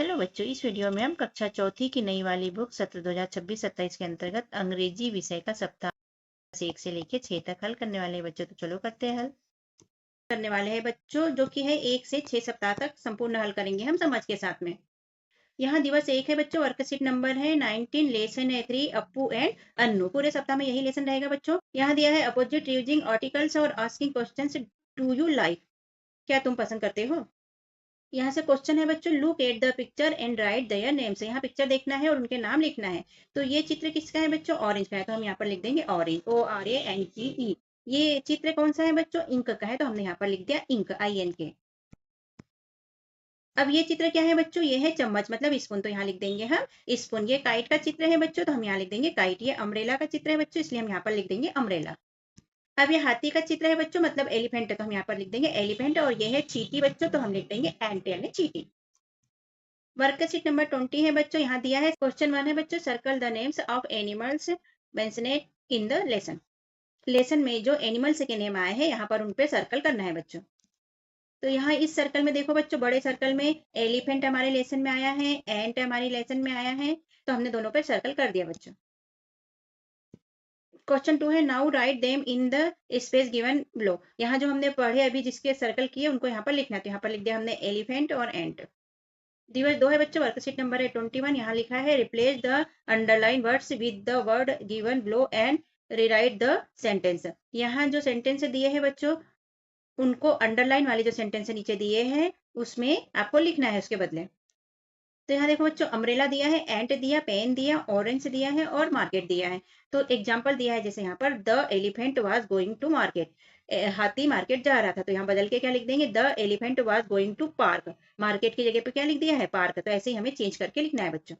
Hello बच्चों, इस video में हम कक्षा चौथी की नई वाली बुक सत्र 2026-27 के अंतर्गत अंग्रेजी विषय का सप्ताह 1 से लेकर 6 तक हल करने वाले हैं बच्चों। तो चलो करते हैं हल। करने वाले हैं बच्चों, जो कि है 1 से 6 सप्ताह तक संपूर्ण हल करेंगे हम समझ के साथ में। यहाँ दिवस 1 है बच्चों, वर्कशीट नंबर है 19, लेसन है 3, अप्पू एंड अन्नू। पूरे सप्ताह में यही लेसन रहेगा बच्चों। यहाँ दिया है अपोजिट यूजिंग आर्टिकल्स और asking questions, do you like, क्या तुम पसंद करते हो। यहाँ से क्वेश्चन है बच्चों, look at the picture and right their names. यहाँ पिक्चर देखना है और उनके नाम लिखना है। तो ये चित्र किसका है बच्चों, ऑरेंज का है, तो हम यहाँ पर लिख देंगे ऑरेंज, ORANGE। ये चित्र कौन सा है बच्चों, इंक का है, तो हमने यहाँ पर लिख दिया इंक, INK। अब ये चित्र क्या है बच्चों, ये है चम्मच मतलब स्पून, तो यहाँ लिख देंगे हम स्पून। ये काइट का चित्र है बच्चों, तो हम यहाँ लिख देंगे काइट। ये अम्ब्रेला का चित्र है बच्चों, इसलिए हम यहाँ पर लिख देंगे अम्ब्रेला। अब ये हाथी का चित्र है बच्चों, मतलब एलिफेंट है, तो हम यहाँ पर लिख देंगे एलिफेंट। और ये है चीटी बच्चों, तो हम लिख देंगे एंट यानी चीटी। वर्कशीट नंबर 20 है बच्चों। यहाँ दिया है क्वेश्चन 1 है बच्चों, circle the names of animals mentioned in the lesson. Lesson में जो एनिमल्स के नेम आए हैं यहाँ पर उन पे सर्कल करना है बच्चों। तो यहाँ इस सर्कल में देखो बच्चों, बड़े सर्कल में एलिफेंट हमारे लेसन में आया है, एंट हमारी लेसन में आया है, तो हमने दोनों पे सर्कल कर दिया बच्चों। क्वेश्चन 2 है, now right them in the space given below. यहाँ जो हमने पढ़े अभी जिसके सर्कल किए उनको यहाँ पर लिखना है, तो यहाँ पर लिख दिया हमने एलिफेंट और एंट। दिवस 2 है बच्चों, वर्कशीट नंबर है 21। यहाँ लिखा है replace the underline words with the word given below and rewrite the sentence. यहाँ जो सेंटेंस दिए हैं बच्चों, उनको अंडरलाइन वाले जो सेंटेंस नीचे दिए हैं उसमें आपको लिखना है उसके बदले। तो यहाँ देखो बच्चों, अम्ब्रेला दिया है, एंट दिया, पेन दिया, ऑरेंज दिया है और मार्केट दिया है। तो एग्जाम्पल दिया है, जैसे यहाँ पर the elephant was going to market, हाथी मार्केट जा रहा था, तो यहाँ बदल के क्या लिख देंगे, the elephant was going to park. Market की जगह पे क्या लिख दिया है, पार्क। तो ऐसे ही हमें चेंज करके लिखना है बच्चों।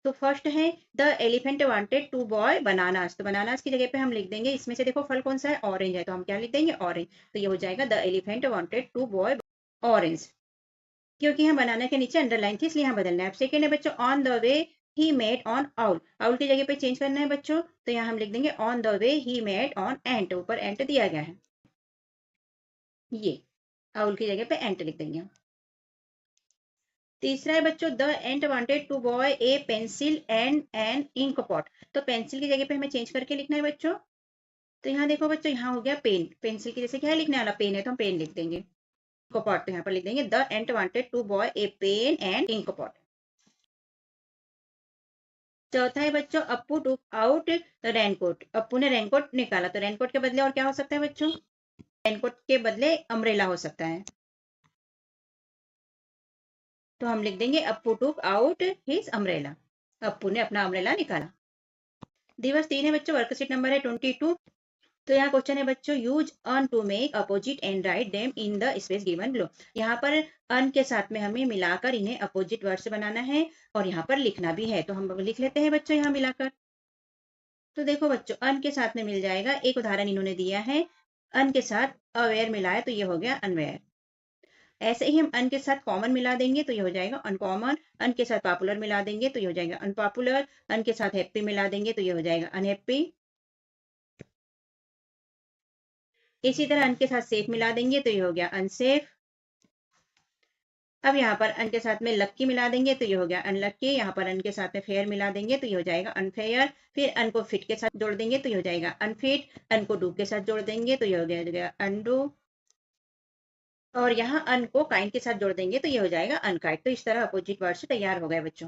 तो फर्स्ट है, the elephant wanted to buy bananas. तो बनानास की जगह पे हम लिख देंगे, इसमें से देखो फल कौन सा है, ऑरेंज है, तो हम क्या लिख देंगे, ऑरेंज। तो ये हो जाएगा the elephant wanted to buy orange. क्योंकि यहाँ बनाना के नीचे अंडरलाइन थी इसलिए यहाँ बदलना है। अब सेकेंड है बच्चों, on the way he made on owl. Owl की जगह पे चेंज करना है बच्चों, तो यहाँ हम लिख देंगे on the way he made on ant. ऊपर एंट दिया गया है, ये आउल की जगह पे एंट लिख देंगे। तीसरा है बच्चों, the ant wanted to buy a pencil and an ink pot. तो पेंसिल की जगह पे हमें चेंज करके लिखना है बच्चों। तो यहाँ देखो बच्चों, यहाँ हो गया पेन, पेंसिल की जैसे क्या है लिखने वाला, पेन है, तो हम पेन लिख देंगे। इंक पॉट, तो यहाँ पर लिख देंगे the ant wanted to buy a pen and ink pot. चौथा है बच्चों, Appu took out raincoat. Appu ने रेनकोट निकाला, तो रेनकोट के बदले और क्या हो सकता है बच्चों, रेनकोट के बदले अम्ब्रेला हो सकता है, तो हम लिख देंगे Appu took out his umbrella. Appu ने अपना अम्ब्रेला निकाला। दिवस 3 है बच्चों, वर्कशीट नंबर है 22। तो यहाँ क्वेश्चन है बच्चों, use un to make opposite and write them in the space given below. यहाँ पर अन के साथ में हमें मिलाकर इन्हें अपोजिट वर्ड से बनाना है और यहाँ पर लिखना भी है, तो हम लिख लेते हैं बच्चों यहाँ मिलाकर। तो देखो बच्चों, अन के साथ में मिल जाएगा, एक उदाहरण इन्होंने दिया है, अन के साथ अवेयर मिलाया तो ये हो गया अनवेयर। ऐसे ही हम अन के साथ कॉमन मिला देंगे तो ये हो जाएगा अनकॉमन। अन के साथ पॉपुलर मिला देंगे तो ये हो जाएगा अनपॉपुलर। अन के साथ हैप्पी मिला देंगे तो ये हो जाएगा अनहैप्पी। इसी तरह अन के साथ सेफ मिला देंगे तो ये हो गया अनसेफ। अब यहाँ पर अन के साथ में लक्की मिला देंगे तो ये हो गया अनलक्की। यहाँ पर अन के साथ में फेयर मिला देंगे तो ये हो जाएगा अनफेयर। फिर अन को फिट के साथ जोड़ देंगे तो ये हो जाएगा अनफिट। अन को डू के साथ जोड़ देंगे तो ये हो गया अनडू। और यहाँ अन को काइंड के साथ जोड़ देंगे तो ये हो जाएगा अनकाइंड। तो इस तरह अपोजिट वर्ड से तैयार हो गए बच्चों।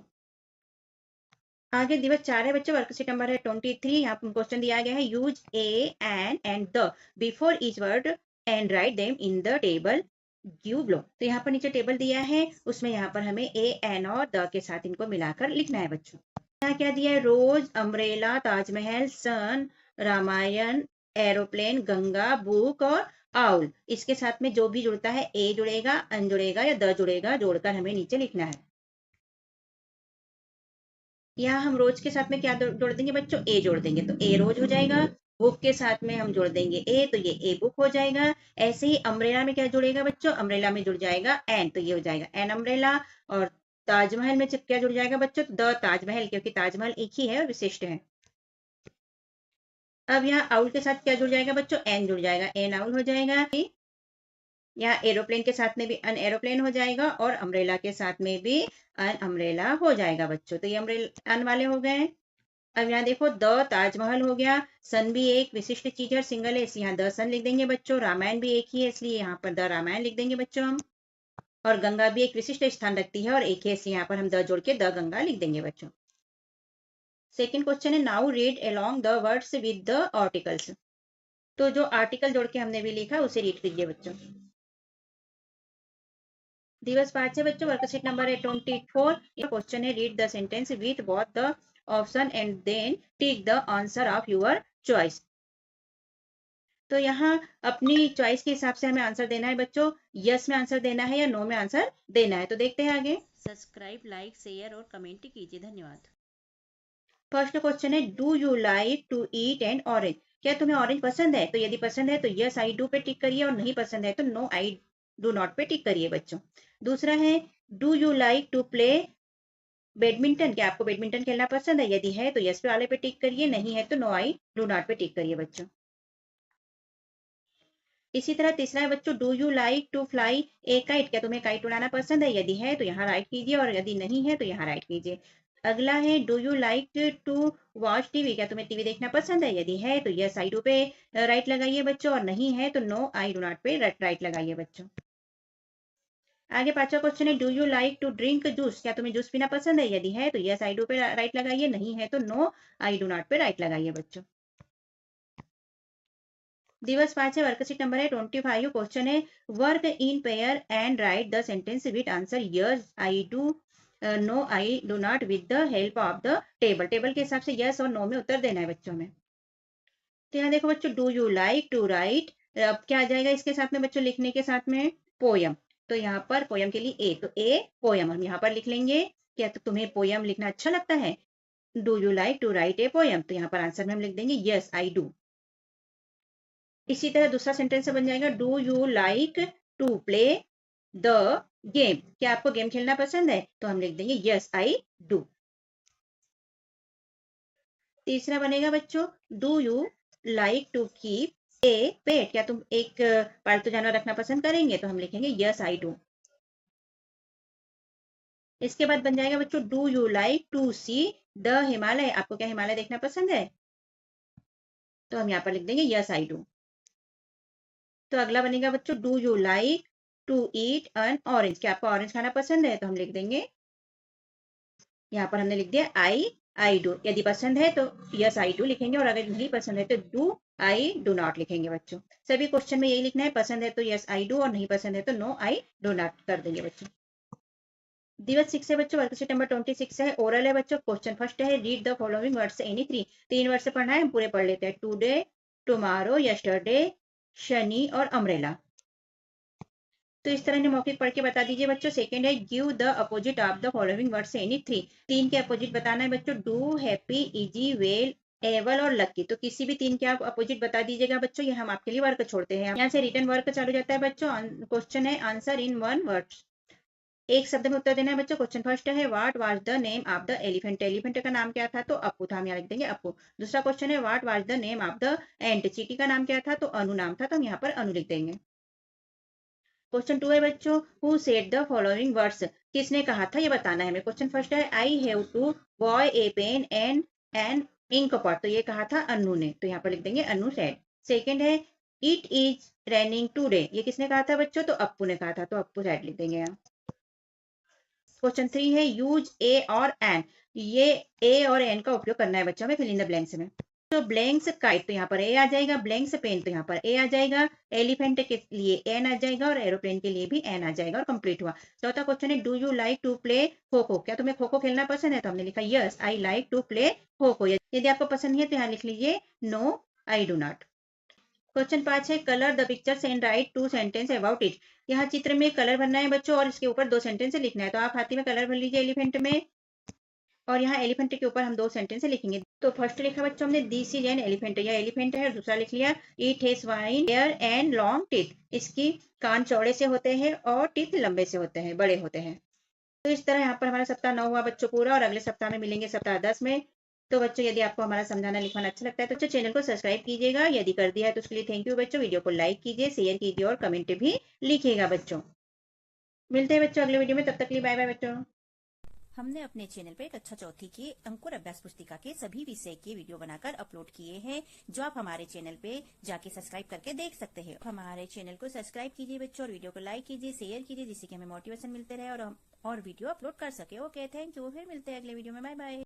आगे दिवस 4 है बच्चों, वर्कशीट नंबर है 23। यहाँ पर क्वेश्चन दिया गया है, use a an and the before each word and write them in the table give below. तो यहाँ पर नीचे टेबल दिया है, उसमें यहाँ पर हमें ए एन और द के साथ इनको मिलाकर लिखना है बच्चों। यहाँ क्या दिया है, रोज, अम्ब्रेला, ताजमहल, सन, रामायण, एरोप्लेन, गंगा, बुक और आउल। इसके साथ में जो भी जुड़ता है, ए जुड़ेगा, अन जुड़ेगा या द जुड़ेगा, जोड़कर हमें नीचे लिखना है। यहाँ हम रोज के साथ में क्या जोड़ देंगे बच्चों, ए जोड़ देंगे, तो ए रोज हो जाएगा। बुक के साथ में हम जोड़ देंगे ए, तो ये ए बुक हो जाएगा। ऐसे ही अम्ब्रेला में क्या जुड़ेगा बच्चों, अम्ब्रेला में जुड़ जाएगा एन, तो ये हो जाएगा एन अम्ब्रेला। और ताजमहल में क्या जुड़ जाएगा बच्चों, द ताजमहल, क्योंकि ताजमहल एक ही है और विशिष्ट है। अब यहाँ आउल के साथ क्या जुड़ जाएगा बच्चों, एन जुड़ जाएगा, एन आउल हो जाएगा। यहाँ एरोप्लेन के साथ में भी अन एरोप्लेन हो जाएगा और अम्ब्रेला के साथ में भी अन अम्ब्रेला हो जाएगा बच्चों। तो ये अम्ब्रेला अन वाले हो गए। अब यहाँ देखो द ताजमहल हो गया। सन भी एक विशिष्ट चीज है, सिंगल है, इसलिए यहाँ द सन लिख देंगे बच्चों। रामायण भी एक ही है, इसलिए यहाँ पर द रामायण लिख देंगे बच्चों हम। और गंगा भी एक विशिष्ट स्थान रखती है और एक है, इसलिए यहाँ पर हम द जोड़ के द गंगा लिख देंगे बच्चों। सेकेंड क्वेश्चन है now read along the words with the articles. तो जो आर्टिकल जोड़ के हमने भी लिखा उसे रीड कीजिए बच्चों। दिवस 5 है बच्चों, वर्कशीट नंबर है 24। क्वेश्चन है read the sentence with both the option and then tick the answer of your choice. तो यहाँ अपनी चॉइस के हिसाब से हमें आंसर देना है बच्चों। यस में आंसर देना है या नो में आंसर देना है। तो देखते हैं आगे। सब्सक्राइब, लाइक, शेयर और कमेंट कीजिए। धन्यवाद। फर्स्ट क्वेश्चन है do you like to eat an orange. क्या तुम्हें ऑरेंज पसंद है? तो यदि पसंद है तो यस आई डू पे टिक करिए और नहीं पसंद है तो नो आई डू नॉट पे टिक करिए बच्चों। दूसरा है do you like to play badminton. क्या आपको बैडमिंटन खेलना पसंद है? यदि है तो यस पे वाले पे टिक करिए, नहीं है तो नो आई डू नॉट पे टिक करिए बच्चों। इसी तरह तीसरा है बच्चों do you like to fly a kite. क्या तुम्हें काइट उड़ाना पसंद है? यदि है तो यहाँ राइट कीजिए और यदि नहीं है तो यहाँ राइट कीजिए। अगला है do you like to watch TV. क्या तुम्हें टीवी देखना पसंद है? यदि है तो यस आई डू पे राइट लगाइए बच्चों और नहीं है तो नो आई डू नॉट पे राइट लगाइए बच्चों। आगे पांचवा क्वेश्चन है do you like to drink juice. क्या तुम्हें जूस पीना पसंद है? यदि है तो यस आई डू पे राइट लगाइए, नहीं है तो नो आई डू नॉट पे राइट लगाइए बच्चों। दिवस 5 है, वर्कशीट नंबर है 25। क्वेश्चन है work in pair and write the sentence with answer yes I do no I do not with the help of the table. Table के हिसाब से यस और नो में उत्तर देना है बच्चों में। तो यहाँ देखो बच्चों do you like to write, अब क्या आ जाएगा इसके साथ में बच्चों लिखने के साथ में पोयम। तो यहाँ पर पोयम के लिए ए, तो ए पोयम हम यहाँ पर लिख लेंगे। क्या तो तुम्हें पोयम लिखना अच्छा लगता है? Do you like to write a poem, तो यहाँ पर आंसर में हम लिख देंगे यस आई डू। इसी तरह दूसरा सेंटेंस बन जाएगा do you like to play the game. क्या आपको गेम खेलना पसंद है? तो हम लिख देंगे यस आई डू। तीसरा बनेगा बच्चों do you like to keep a pet. क्या तुम एक पालतू जानवर रखना पसंद करेंगे? तो हम लिखेंगे यस आई डू। इसके बाद बन जाएगा बच्चों do you like to see the Himalaya. आपको क्या हिमालय देखना पसंद है? तो हम यहाँ पर लिख देंगे यस आई डू। तो अगला बनेगा बच्चों do you like to eat an orange. क्या आपको ऑरेंज खाना पसंद है? तो हम लिख देंगे, यहाँ पर हमने लिख दिया आई डू। यदि पसंद है तो यस आई डू लिखेंगे और अगर नहीं पसंद है तो डू आई डू नॉट लिखेंगे बच्चों। सभी क्वेश्चन में यही लिखना है, पसंद है तो यस आई डू और नहीं पसंद है तो नो आई डू नॉट कर देंगे बच्चों। दिवस 6 है बच्चों, वर्कशीट नंबर 26 है, ओरल है बच्चों। क्वेश्चन फर्स्ट है read the following words any three. 3 word से पढ़ना है, हम पूरे पढ़ लेते हैं। टुडे, टुमारो, यस्टरडे, शनि और अम्ब्रेला। तो इस तरह ने मौखिक पढ़ के बता दीजिए बच्चों। सेकंड है give the opposite of the following words any three. 3 के अपोजिट बताना है बच्चों। Do, happy, easy, well, able और लकी। तो किसी भी 3 के आप अपोजिट बता दीजिएगा बच्चों। ये हम आपके लिए वर्क छोड़ते हैं। यहाँ से रिटर्न वर्क चालू जाता है बच्चों। क्वेश्चन है आंसर इन वन वर्ड। एक शब्द में उत्तर देना है बच्चों। क्वेश्चन फर्स्ट है what was the name of the elephant. Elephant का नाम क्या था? तो अप्पू था, हम यहाँ लिख देंगे अप्पू। दूसरा क्वेश्चन है what was the name of the ant. चींटी का नाम क्या था? तो अनु नाम था, तो हम यहाँ पर अनु लिख देंगे। क्वेश्चन 2 है बच्चों who said the following words. किसने कहा था ये बताना है हमें। क्वेश्चन फर्स्ट है I have to buy a pen and an ink pot. तो ये कहा था अनु ने, तो यहाँ पर लिख देंगे अनु सेड। सेकंड है इट इज रेनिंग टूडे। ये किसने कहा था बच्चों? तो अप्पू ने कहा था, तो अप्पू सेड लिख देंगे यहाँ। क्वेश्चन 3 है यूज ए और एन। ये ए और एन का उपयोग करना है बच्चों में फिल इन द ब्लैंक्स में। तो ब्लैंक्स काइट तो यहाँ पर ए आ जाएगा, ब्लैंक्स पेन तो यहाँ पर ए आ जाएगा, एलिफेंट के लिए एन आ जाएगा और एरोप्लेन के लिए भी एन आ जाएगा और कंप्लीट हुआ। चौथा क्वेश्चन है do you like to play kho kho. क्या तुम्हें खो खो खेलना पसंद है? तो हमने लिखा yes I like to play kho kho. यदि आपको पसंद नहीं है तो यहाँ लिख लीजिए no I do not. Question 5 है colour the pictures and write 2 sentence about it. यहाँ चित्र में कलर भरना है बच्चों और इसके ऊपर 2 सेंटेंस लिखना है। तो आप हाथी में कलर भर लीजिए एलिफेंट में और यहाँ एलिफेंट के ऊपर हम 2 सेंटेंस लिखेंगे। तो फर्स्ट लिखा बच्चों हमने दिस इज एन एलिफेंट, यह एलिफेंट है। और दूसरा लिख लिया it has wide ears and long teeth. इसकी कान चौड़े से होते हैं और टीथ लंबे से होते हैं, बड़े होते हैं। तो इस तरह यहाँ पर हमारा सप्ताह 9 हुआ बच्चों पूरा और अगले सप्ताह में मिलेंगे सप्ताह 10 में। तो बच्चों यदि आपको हमारा समझाना लिखवाना अच्छा लगता है तो बच्चों चैनल को सब्सक्राइब कीजिएगा, यदि कर दिया है तो उसके लिए थैंक यू बच्चों। वीडियो को लाइक कीजिए, शेयर कीजिए और कमेंट भी लिखिएगा बच्चों। मिलते हैं बच्चों अगले वीडियो में, तब तक के लिए बाय बाय बच्चों। हमने अपने चैनल पर कक्षा चौथी के अंकुर अभ्यास पुस्तिका के सभी विषय के वीडियो बनाकर अपलोड किए हैं, जो आप हमारे चैनल पे जाके सब्सक्राइब करके देख सकते हैं। हमारे चैनल को सब्सक्राइब कीजिए बच्चों और वीडियो को लाइक कीजिए, शेयर कीजिए, जिससे कि हमें मोटिवेशन मिलते रहे और हम और वीडियो अपलोड कर सके। Okay, thank you. फिर मिलते हैं अगले वीडियो में। Bye bye.